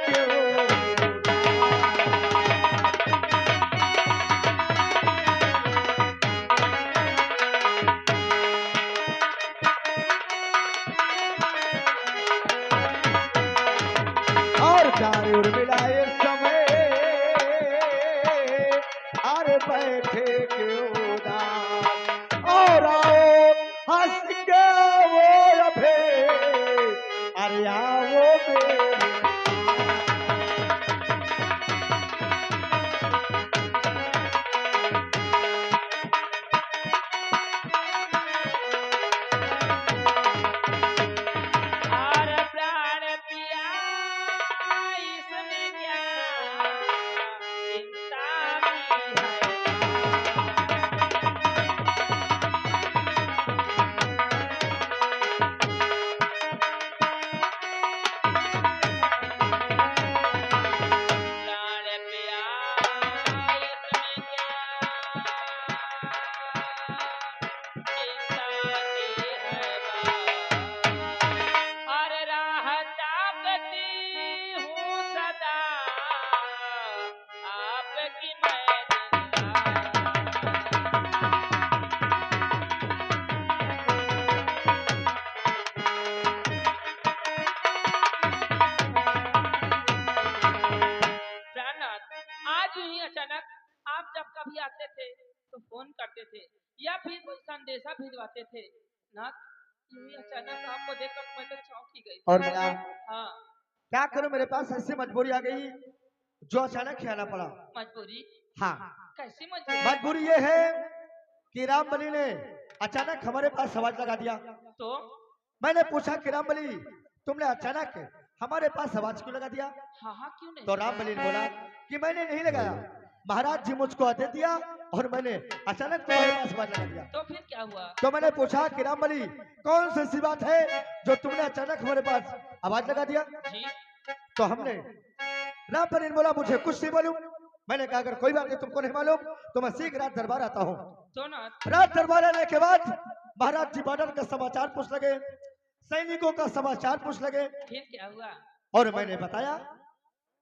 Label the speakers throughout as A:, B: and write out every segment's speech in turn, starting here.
A: क्यों और चारे ओर मिलाए समय अरे बैठे क्यों उदास और आओ हंस के वो अभे अरे आओ मेरे
B: अचानक आप जब कभी आते थे तो फोन करते थे या फिर कोई संदेशा भिजवाते थे ना, यूं अचानक आपको देखकर मैं तो चौंक ही गई।
A: और मिला
B: हाँ
A: क्या करूं, मेरे पास ऐसी मजबूरी आ गई जो अचानक ही आना पड़ा।
B: मजबूरी?
A: हाँ
B: कैसी मजबूरी?
A: मजबूरी ये है कि रामबली ने अचानक हमारे पास आवाज लगा दिया।
B: तो
A: मैंने पूछा कि रामबली तुमने अचानक हमारे पास आवाज क्यों लगा दिया?
B: हाँ हाँ क्यों नहीं?
A: तो रामबली ने बोला कि मैंने नहीं लगाया, महाराज जी मुझको आदेश दिया और मैंने अचानक तुम्हारे पास आवाज लगा दिया।
B: तो फिर क्या हुआ?
A: तो मैंने पूछा कि रामबली कौन सी ऐसी बात है जो तुमने अचानक हमारे पास आवाज लगा दिया?
B: जी
A: तो हमने रामबली ने बोला मुझे कुछ नहीं मालूम। मैंने कहा अगर कोई बात नहीं तुमको नहीं मालूम तो मैं शीघ्र रात दरबार आता हूँ।
B: तो ना
A: रात दरबार आने के बाद महाराज जी बॉर्डर का समाचार पूछ लगे, सैनिकों का समाचार पूछ लगे
B: फिर क्या हुआ?
A: और मैंने बताया।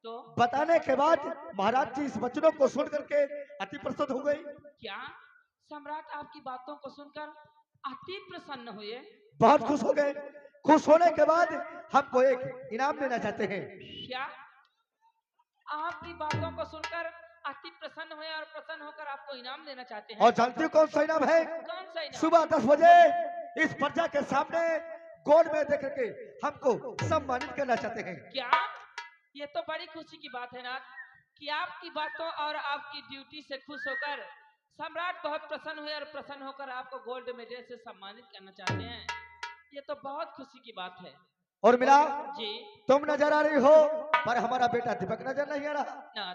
B: तो
A: बताने के बाद महाराज जी इस वचनों को सुन करके अति प्रसन्न हो गई।
B: क्या सम्राट आपकी बातों को सुनकर अति प्रसन्न हुए?
A: बहुत खुश हो गए। खुश होने के बाद हमको एक इनाम देना चाहते हैं।
B: क्या आपकी बातों को सुनकर अति प्रसन्न हुए और प्रसन्न होकर आपको इनाम देना चाहते हैं?
A: और जानती हो कौन सा इनाम है?
B: कौन सा इनाम?
A: सुबह 10 बजे इस प्रजा के सामने गोद में देख करके हमको सम्मानित करना चाहते हैं।
B: क्या ये तो बड़ी खुशी की बात है ना कि आपकी बातों और आपकी ड्यूटी से खुश होकर सम्राट बहुत प्रसन्न हुए और प्रसन्न होकर आपको गोल्ड मेडल से सम्मानित करना चाहते हैं। ये तो बहुत खुशी की बात है।
A: और मिला
B: जी
A: तुम नजर आ रही हो पर हमारा बेटा दीपक नजर नहीं आ रहा।
B: नाथ,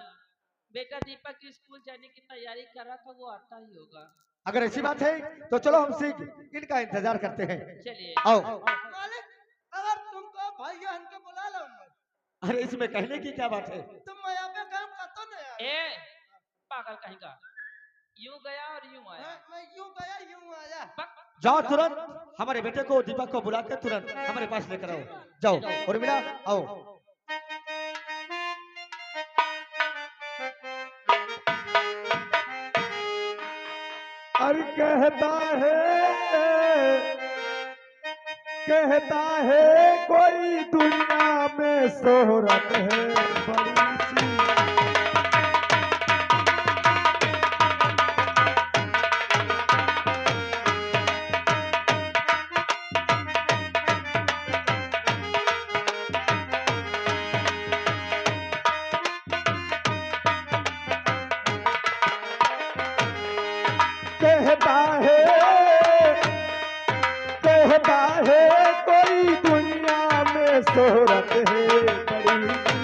B: बेटा दीपक स्कूल जाने की तैयारी कर रहा था, वो आता ही होगा।
A: अगर ऐसी बात है तो चलो हम सीख इनका इंतजार करते हैं।
B: चलिए
A: आओ।
C: मालिक अगर तुमको भाई हमको बुला लो।
A: अरे इसमें कहने की क्या बात है?
C: तुम यहाँ पे काम करते नहीं आए।
B: ए पागल कहीं का, यूं गया और यूं आया।
C: मैं यूं गया यूं आया।
B: बक
A: जाओ तुरंत हमारे बेटे को दीपक को बुला के तुरंत हमारे पास लेकर आओ। जाओ और मिला आओ। अरे कहता है कोई दुनिया में शोहरत है बड़ी सी। कहता है कोई दुनिया में शोहरत है बड़ी सी।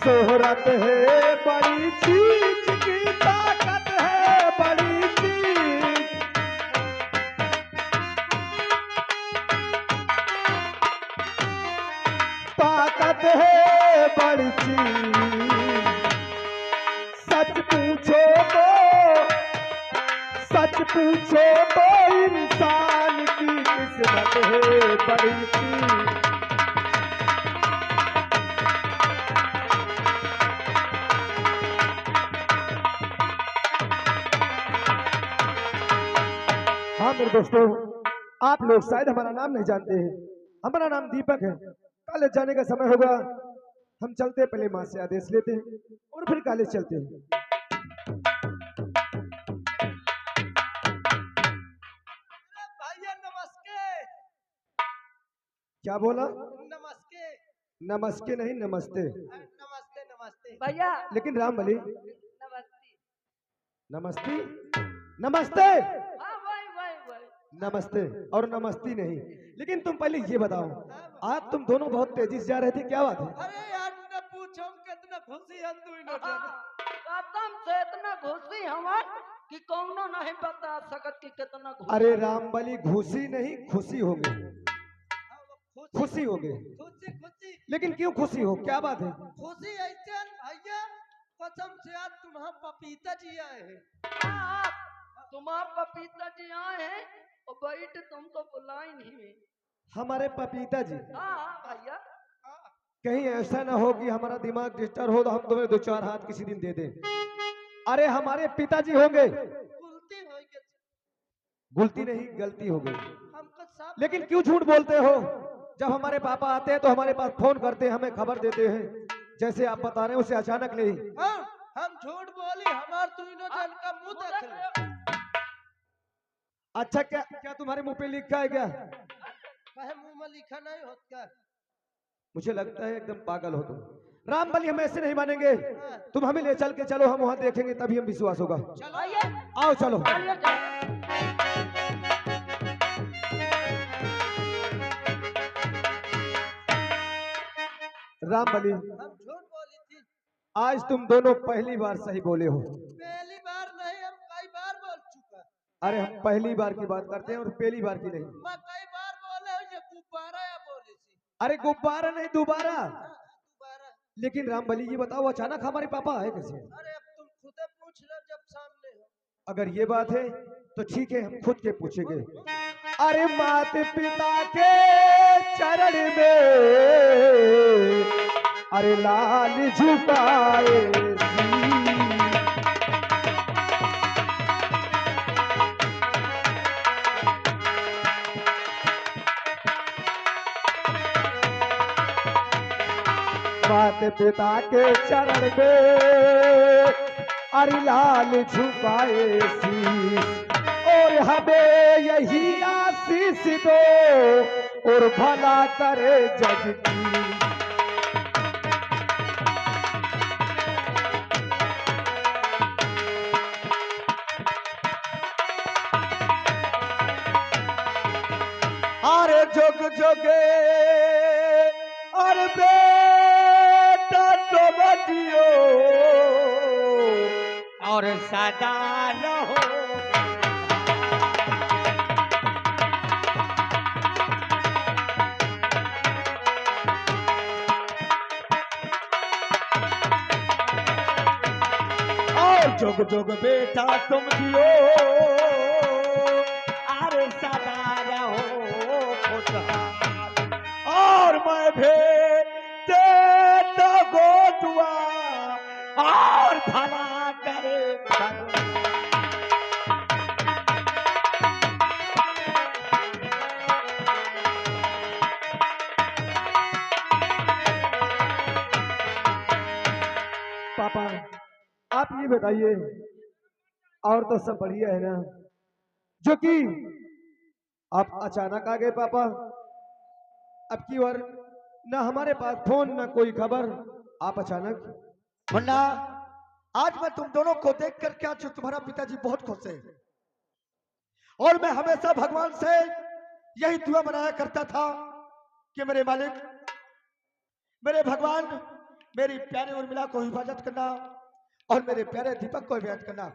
A: शोहरत है बड़ी चीज की ताकत है बड़ी चीज। ताकत है बड़ी चीज। सच पूछो तो इंसान किस्मत है बड़ी सी। हाँ मेरे दोस्तों, आप लोग शायद हमारा नाम नहीं जानते हैं। हमारा नाम दीपक है। कॉलेज जाने का समय होगा, हम चलते पहले माँ से आदेश लेते हैं और फिर कॉलेज चलते हैं।
C: भैया नमस्ते।
A: क्या बोला?
C: नमस्ते।
A: नमस्ते नहीं नमस्ते।
C: नमस्ते नमस्ते
B: भैया
A: लेकिन राम बली,
B: नमस्ते।
A: नमस्ते नमस्ते
B: हाँ भाई
A: नमस्ते और नमस्ती नहीं। लेकिन तुम पहले ये बताओ, आज तुम दोनों बहुत तेजी से जा रहे थे, क्या बात है?
C: अरे यार न पूछो कितना खुशी है तू इन
B: कसम से इतना घुसी हमार कि कौनो नहीं बता सकत कि कितना घुसी।
A: अरे राम बली, घुसी नहीं खुशी हो गई, खुशी हो गई।
C: खुशी खुशी
A: लेकिन क्यों खुशी हो, क्या बात है?
C: खुशी ऐसे है भैया, कसम से आज तुम्हारा पपीता जी आए हैं।
B: तुम्हारा पपीता जी आए हैं और बैठ तुमको बुलाई नहीं।
A: हमारे पपीता जी,
B: हाँ भैया।
A: कहीं ऐसा ना हो कि हमारा दिमाग डिस्टर्ब हो तो हम तुम्हें 2-4 हाथ किसी दिन दे दें। अरे हमारे पिताजी होंगे।
C: गलती हो गई,
A: गलती नहीं, गलती हो गई।
C: हमको सब
A: लेकिन क्यों झूठ बोलते हो? जब हमारे पापा आते हैं तो हमारे पास फोन करते हैं, हमें खबर देते हैं। जैसे आप बता रहे हैं उसे अचानक नहीं।
C: हम झूठ बोली, हमार तीनों जन का मुंह देख ले।
A: अच्छा, क्या क्या तुम्हारे मुंह पे लिखा है क्या?
C: कहे मुंह में लिखा नहीं होता।
A: मुझे लगता है एकदम पागल हो तुम। राम बली, हम ऐसे नहीं मानेंगे। तुम हमें ले चल के चलो, हम वहां देखेंगे तभी हम विश्वास होगा। आओ चलो। राम बली,
C: हम झूठ बोली थी।
A: आज तुम दोनों पहली बार सही बोले हो।
C: पहली बार नहीं, हम कई बार बोल चुका।
A: अरे हम पहली बार की बात करते हैं और पहली बार की नहीं।
C: मैं कई बार बोले हूं, ये गुब्बारा या बोली थी।
A: अरे गुब्बारा नहीं, दोबारा।
C: दोबारा।
A: लेकिन राम बली, ये बताओ अचानक हमारे पापा आए कैसे?
C: अरे अब तुम खुदे पूछ लो जब सामने हो।
A: अगर ये बात है तो ठीक है, हम खुद के पूछेंगे। अरे मात पिता के चरण में अरे लाल झुकाए मात पिता के चरण में अरे लाल झुकाए शीश, और हमें यही आशीष दो और भला करे जग की। अरे जोग जोगे और बेटा तो बजियो और सदा रहो। और जोग जोग बेटा तुम जियो अरे सदा रहो खुशहाल, और मैं भेटे तो गोदुआ और भला करे भला। पापा आप ये बताइए, और तो सब बढ़िया है ना? जो कि आप अचानक आ गए पापा। अब की बार ना हमारे पास फोन ना कोई खबर, आप अचानक। मुन्ना, आज मैं तुम दोनों को देख कर क्या तुम्हारा पिताजी बहुत खुश है, और मैं हमेशा भगवान से यही दुआ बनाया करता था कि मेरे मालिक, मेरे भगवान, मेरी प्यारी उर्मिला को हिफाजत करना और मेरे प्यारे दीपक को हिफाजत करना।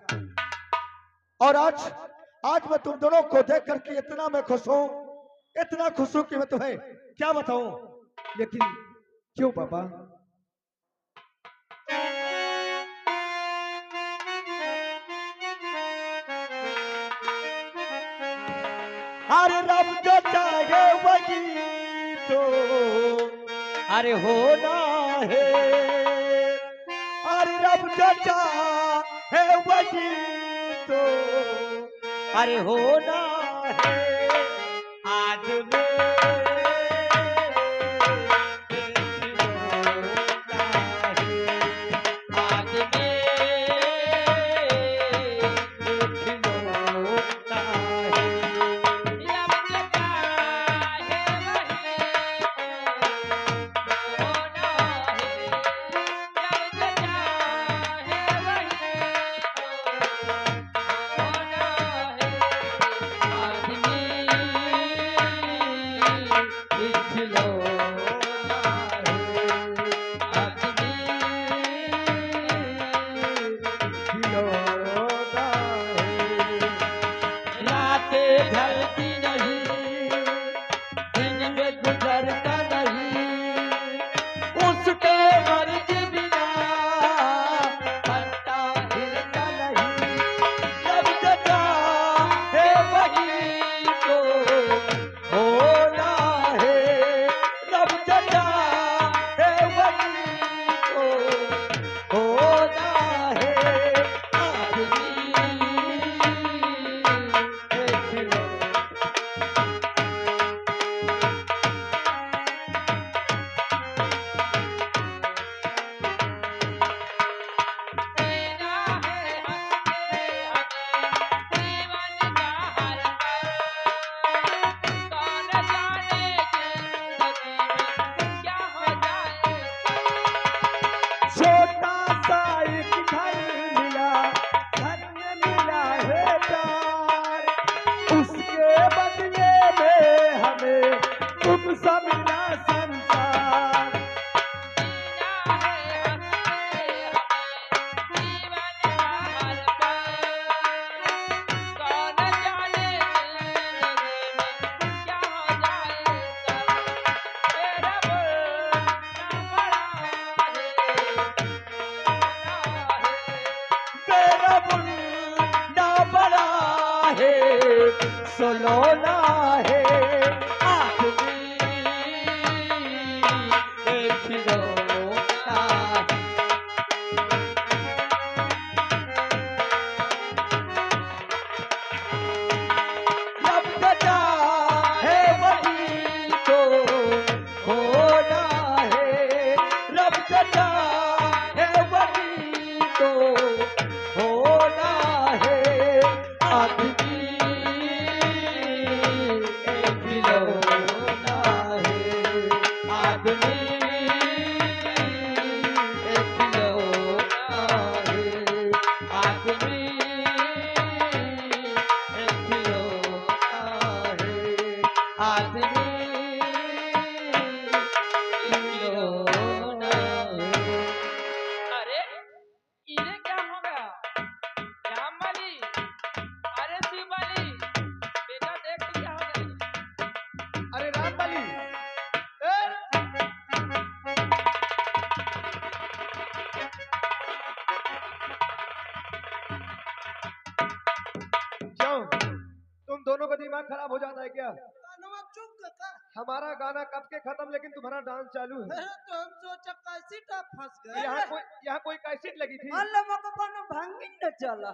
A: और आज मैं तुम दोनों को देख करके इतना मैं खुश हूं, इतना खुश हूं कि मैं तुम्हें क्या बताऊं। लेकिन क्यों पापा? अरे रब जो चाहे वही तो अरे होना है। अरे रब जो चाहे वही तो अरे होना है। आज सोलोना है आदमी एक खिलौना है। रब का है वही तो होना है। रब का है वही तो होना है। आदमी तुम दोनों का दिमाग खराब हो जाता है क्या? हमारा गाना कब के खत्म लेकिन तुम्हारा डांस चालू है।
C: तो हम सोचा कैसेट आप फंस गए।
A: यहाँ कोई कैसेट लगी थी।
C: चला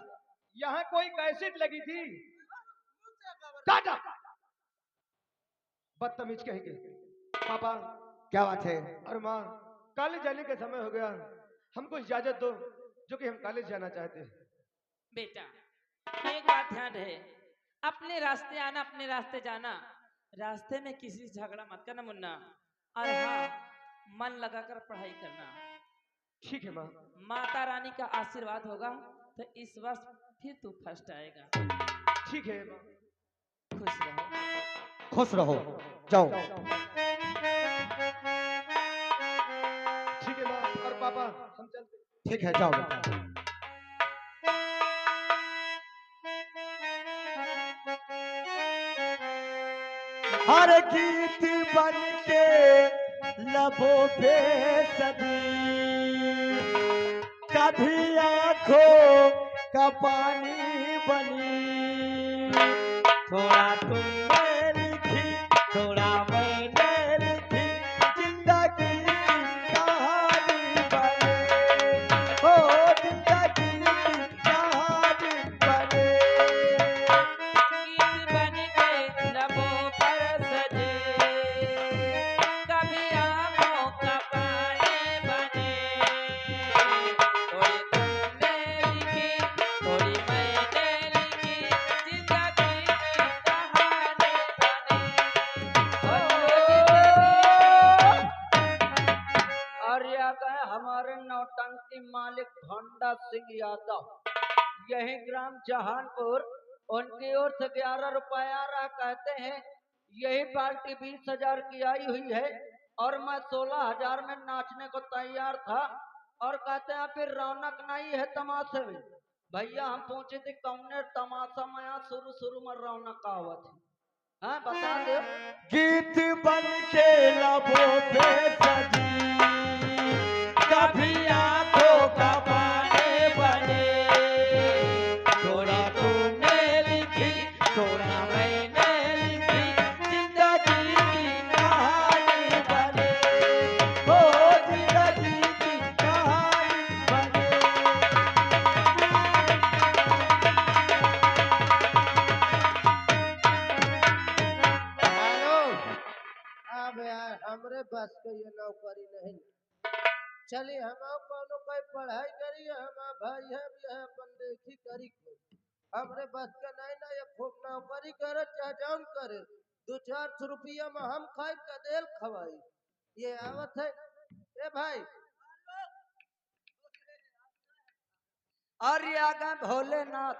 A: यहाँ कोई कैसेट लगी थी। टाटा बदतमीज कहेंगे। पापा क्या बात है? और माँ कॉलेज जाने का समय हो गया, हमको इजाजत दो जो कि हम कॉलेज जाना चाहते हैं।
B: बेटा एक बात ध्यान रहे, अपने रास्ते आना अपने रास्ते जाना, रास्ते में किसी से झगड़ा मत करना मुन्ना। और हाँ मन लगाकर पढ़ाई करना।
A: ठीक है माँ।
B: माता रानी का आशीर्वाद होगा तो इस वर्ष फिर तू फर्स्ट आएगा।
A: ठीक है माँ।
B: खुश रहो।
A: खुश रहो। जाओ। ठीक है माँ और पापा हम चलते। ठीक है जाओ। हर गीत बन के लबों पे सदी, कभी आंखों का पानी बनी, थोड़ा तुम
D: थोड़ा मैंने लिखी
A: जिंदगी की कहानी बने, हो जिंदगी की कहानी बने।
B: गीत बन के लबों पर सजे, कभी आंखों का पानी बने। थोड़ी तुमने लिखी, थोड़ी मैंने लिखी, जिंदगी की कहानी बने।
D: और ये आ गए हमारे नौटंकी मालिक भंडा सिंह यादव, यही ग्राम जहानपुर। उनकी ओर से 11 रुपया रहा, कहते हैं यही पार्टी 20,000 की आई हुई है और मैं 16,000 में नाचने को तैयार था। और कहते हैं फिर रौनक नहीं है तमाशे में। भैया हम पूछे थे कौन तमाशा में यहाँ शुरू में रौनक आवत है, हाँ बता दो।
A: गीत बन के लबों पे सजी, कभी आंखों का पानी बने। थोड़ा तुमने लिखी, थोड़ा मैंने लिखी, जिंदगी की कहानी बने, हो जिंदगी की कहानी बने।
C: हेलो, अब यार हमरे बस के ये नौकरी नहीं। चलिए हम कोनो कोई पढ़ाई करी, हम भाई है भी है अपन देखी करी कोई। हमरे बस के नहीं ना ये खूब नौकरी करे चाहे जौन करे, 2-4 रुपया में हम खाई कदेल खवाई। ये आवत है ए भाई।
D: और ये आ गए भोलेनाथ,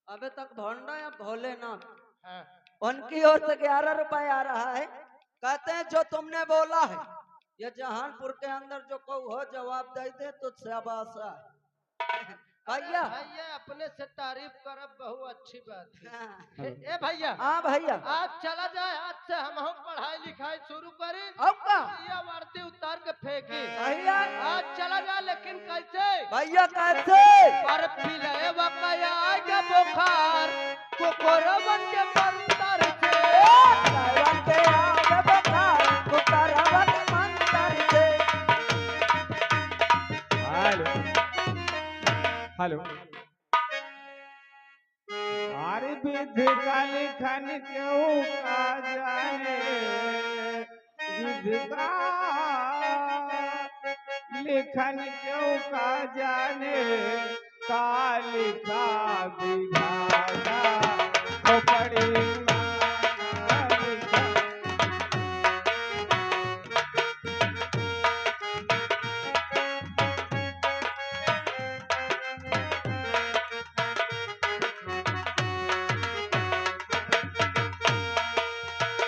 D: अबे तक भंडा या भोलेनाथ।
C: हाँ।
D: उनकी ओर से 11 रुपया आ रहा है, कहते हैं जो तुमने बोला है ये जहानपुर के अंदर जो को हो जवाब दे दे तो शाबाश है। भैया
C: भैया अपने से तारीफ करब बहुत अच्छी बात है।
D: हाँ।
C: ए भैया,
D: हाँ भैया,
C: आज चला जाए, आज से हम पढ़ाई लिखाई शुरू करें।
D: अब का
C: ये वर्दी उतार के फेंकी।
D: भैया,
C: आज चला जाए लेकिन कैसे?
D: भैया कैसे?
C: पर पिले वकाया आगे बुखार कुकुरवन के मंतर से।
D: सावन के आगे बुखार, कुकरवन मंतर से।
A: हेलो, अरे विध का लिखन क्यों का जाने, विध का लिखन क्यों का जाने, का लिखा विधाता खोपड़ी माना लिखा।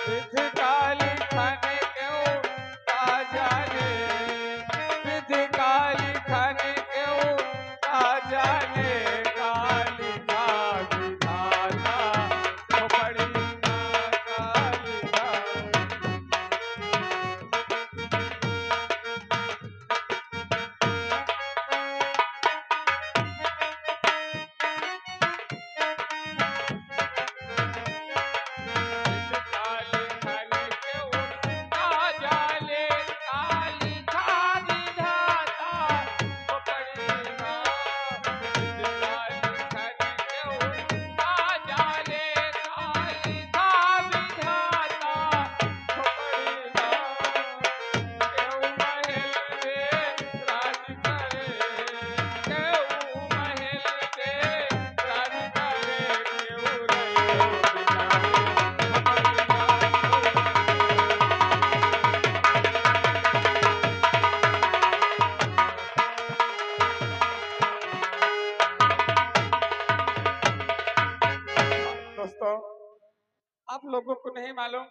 A: विध का लिखन क्यों का जाने, विध का लिखन क्यों का जाने, का लिखा विधाता खोपड़ी माता लिखा। काली खाली क्यों का जाने, काली खाली धाता खोपड़ी माँ। काली खाली क्यों का जाने, काली खाली धाता खोपड़ी माँ। क्यों महल में राज करे, क्यों महल में राज करे, क्यों रहे बिना दोस्तों, आप लोगों को नहीं मालूम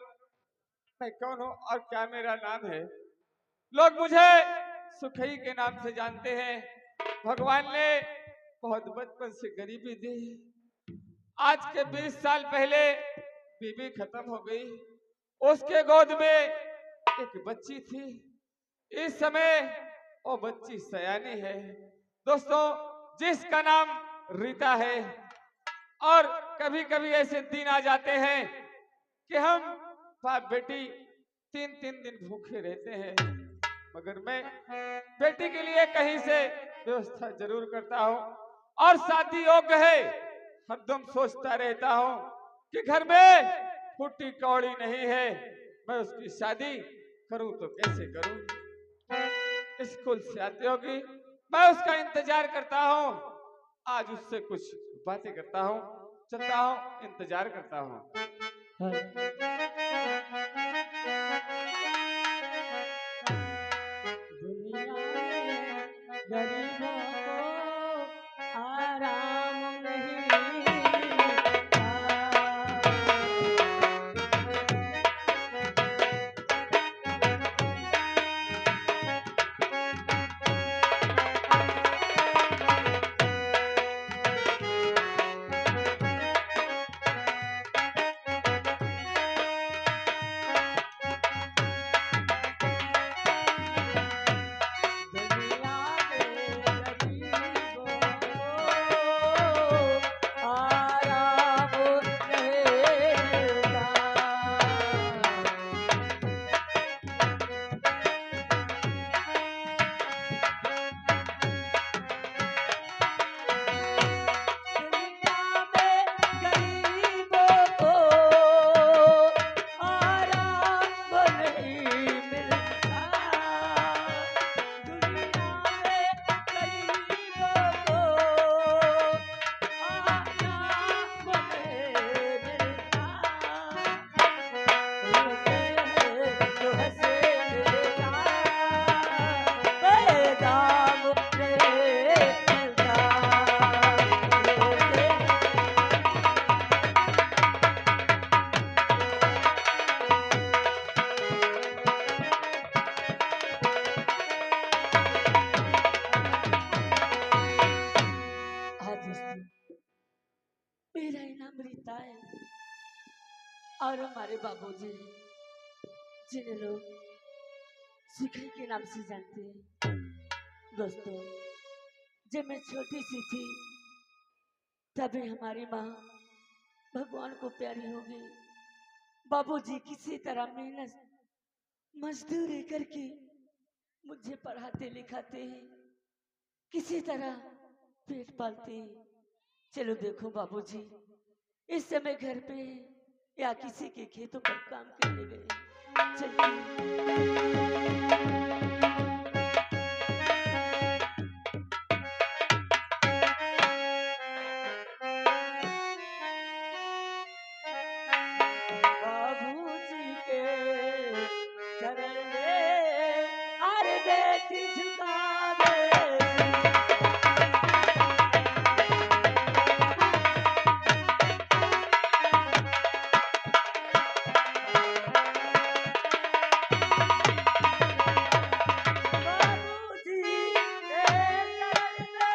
A: मैं कौन हूँ और क्या मेरा नाम है। लोग मुझे सुखई के नाम से जानते हैं। भगवान ने बहुत बचपन से गरीबी दी। आज के 20 साल पहले बीबी खत्म हो गई, उसके गोद में एक बच्ची थी। इस समय वो बच्ची सयानी है। दोस्तों, जिसका नाम रीता है। और कभी कभी ऐसे दिन आ जाते हैं कि हम
E: बाप बेटी 3-3 दिन भूखे रहते हैं, मगर मैं बेटी के लिए कहीं से व्यवस्था जरूर करता हूँ। और शादी योग्य है, हरदम सोचता रहता हूँ कि घर में फूटी कौड़ी नहीं है, मैं उसकी शादी करूं तो कैसे करूं। स्कूल से आती होगी, मैं उसका इंतजार करता हूँ, आज उससे कुछ बातें करता हूँ, चलता हूँ, इंतजार करता हूँ।
D: दुनिया में गरीबों को आराम नहीं मिलता। दुनिया में गरीबों को आराम नहीं मिलता। दुनिया में गरीबों को आराम नहीं मिलता। दुनिया में गरीबों को आराम नहीं मिलता। तो हंसे मिलता बेदाम नहीं मिलता। हाँ दोस्तों, मेरा नाम रीता है और हमारे बाबूजी जिन्हें लोग शिखर के नाम से जानते हैं। दोस्तों, जब मैं छोटी सी थी तभी हमारी माँ भगवान को प्यारी हो गई। बाबूजी किसी तरह मेहनत मजदूरी करके मुझे पढ़ाते लिखाते हैं, किसी तरह पेट पालते हैं। चलो देखो बाबूजी इस समय घर पे हैं या किसी के खेतों पर काम करने गए। चलिए। बाबूजी के चरण में अरे बेटी झुका दे। बाबूजी के चरण में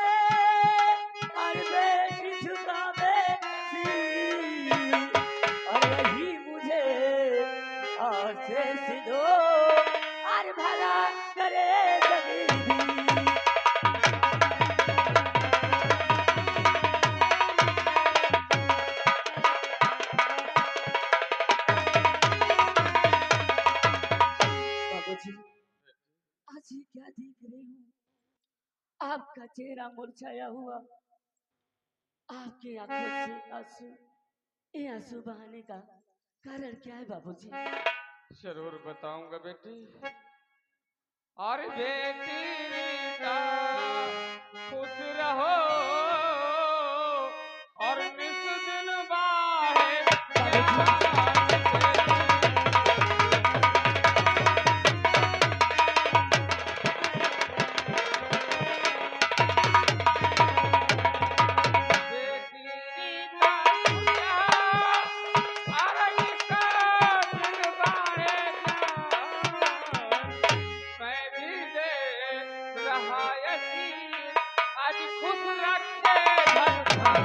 D: अरे बेटी झुका बेटी और यही मुझे आशीष दो और भला करे जगदीश। बाबूजी आज ये क्या देख रही हूँ, आपका चेहरा मुरझाया हुआ, आपकी आंखों से आंसू। ये आंसू बहाने का कारण क्या है बाबूजी?
E: जरूर बताऊंगा बेटी। और बेटी रीता खुश रहो और निस दिन बाहे ज्ञान से। बेटी रीता और निस दिन बाहे ज्ञान, मैं भी दे रहा यकीन, आज खुश रखे भगवान।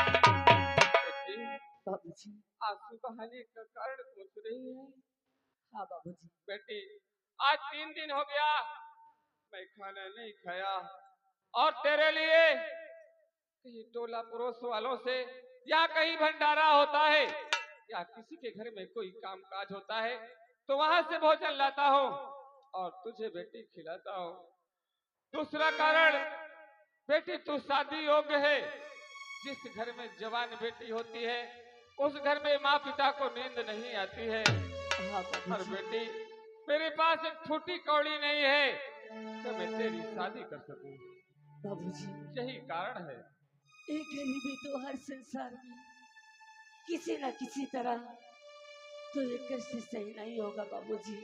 E: बेटी,
D: बाबूजी।
E: आंसू बहाने का कारण पूछ रही है।
D: हाँ बाबूजी।
E: बेटी आज 3 दिन हो गया मैं खाना नहीं खाया, और तेरे लिए कहीं टोला पड़ोस वालों से या कहीं भंडारा होता है या किसी के घर में कोई काम काज होता है तो वहां से भोजन लाता हूँ और तुझे बेटी खिलाता हूँ। दूसरा कारण, बेटी तू शादी योग्य है। जिस घर में जवान बेटी होती है उस घर में माँ पिता को नींद नहीं आती है।
D: हाँ
E: और
D: बाबूजी।
E: बेटी मेरे पास एक फूटी कौड़ी नहीं है तो मैं तेरी शादी कर सकूं।
D: बाबूजी,
E: यही कारण है।
D: एक गरीबी तो हर संसार में किसी न किसी तरह तो ये कष्ट सही नहीं होगा बाबूजी।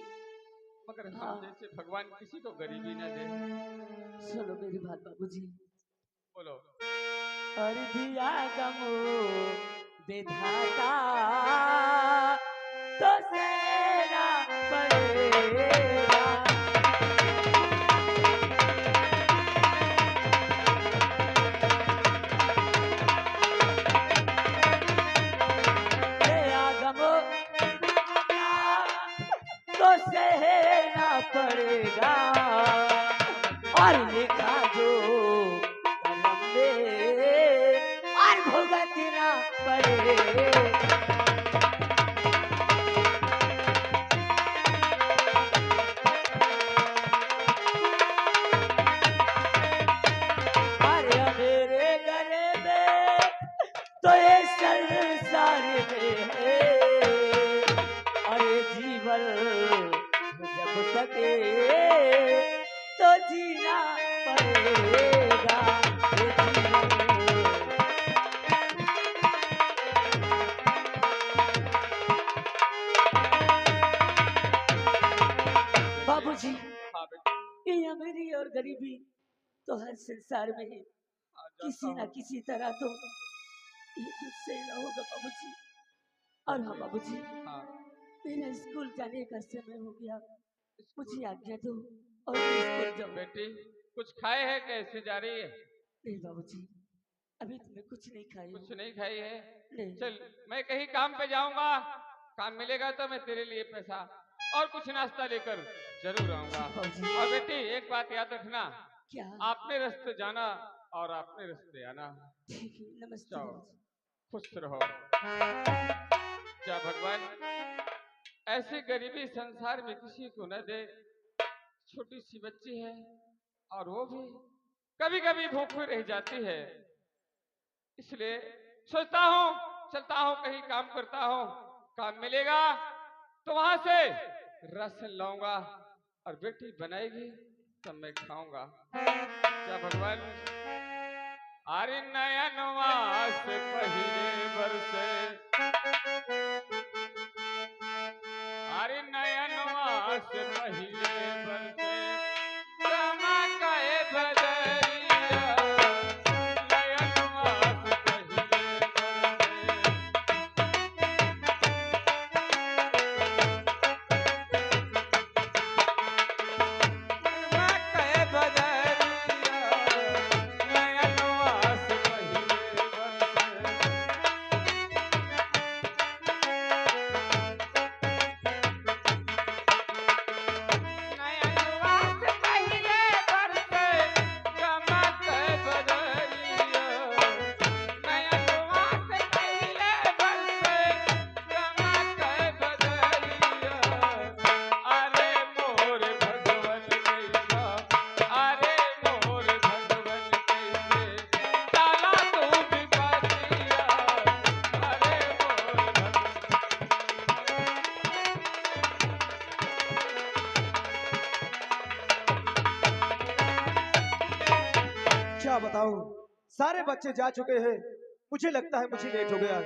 E: मगर हम
D: हाँ।
E: जैसे भगवान किसी को गरीबी न दे।
D: सुनो मेरी बात बाबूजी।
E: बोलो।
D: अर्धिया गमो विधाता तो सहना पड़ेगा। अर्धिया गमो तो सहना पड़ेगा और लिखा जो कलम में और भुगतना पड़ेगा। अरे मेरे गले में तो ये संसार में है अरे जीवन जब तक तो जीना पड़ेगा ये जीवन। बाबूजी,
E: हाँ बेटा।
D: ये अमीरी और गरीबी तो हर संसार में है,
E: हाँ, जाता
D: किसी न
E: हूँ।
D: किसी तरह तो ये तो सहना होगा बाबूजी। और हाँ बाबूजी,
E: हाँ।
D: मेरा स्कूल जाने का समय हो गया, मुझे आज्ञा दो और मैं स्कूल जाऊँ।
E: बेटी कुछ खाए है कैसे जा रही है?
D: नहीं बाबूजी, अभी तो मैं कुछ नहीं खाई
E: कुछ
D: हूँ।
E: नहीं खाई है।
D: नहीं।
E: चल मैं कहीं काम पे जाऊंगा, काम मिलेगा तो मैं तेरे लिए पैसा और कुछ नाश्ता लेकर जरूर आऊंगा।
D: बाबूजी।
E: और बेटी एक बात याद रखना,
D: क्या?
E: आपने रास्ते जाना और आपने रास्ते आना।
D: ठीक है, नमस्ते
E: जाओ,
D: बाबूजी।
E: खुश रहो। जा भगवान ऐसी गरीबी संसार में किसी को न दे। छोटी सी बच्ची है और वो भी कभी कभी भूखी रह जाती है, इसलिए सोचता हूँ चलता हूँ कहीं काम करता हूँ, काम मिलेगा तो वहां से राशन लाऊंगा और बेटी बनाएगी तब मैं खाऊंगा। क्या भगवान अरे नयनवास पहिले बरसे, अरे नयनवास पहिले बरसे चमकाए बदरिया, नयनवास पहिले बरसे। चमकाए बदरिया, नयनवास पहिले बरसे। नयनवास पहिले बरसे चमकाए बदरिया, नयनवास पहिले बरसे चमकाए बदरिया। अरे मोर भगवन कैसा, अरे मोर भगवन कैसे डाला तू विपतिया, अरे मोर भगवन।
A: क्या बताऊं, सारे बच्चे जा चुके हैं, मुझे लगता है मुझे लेट हो गया।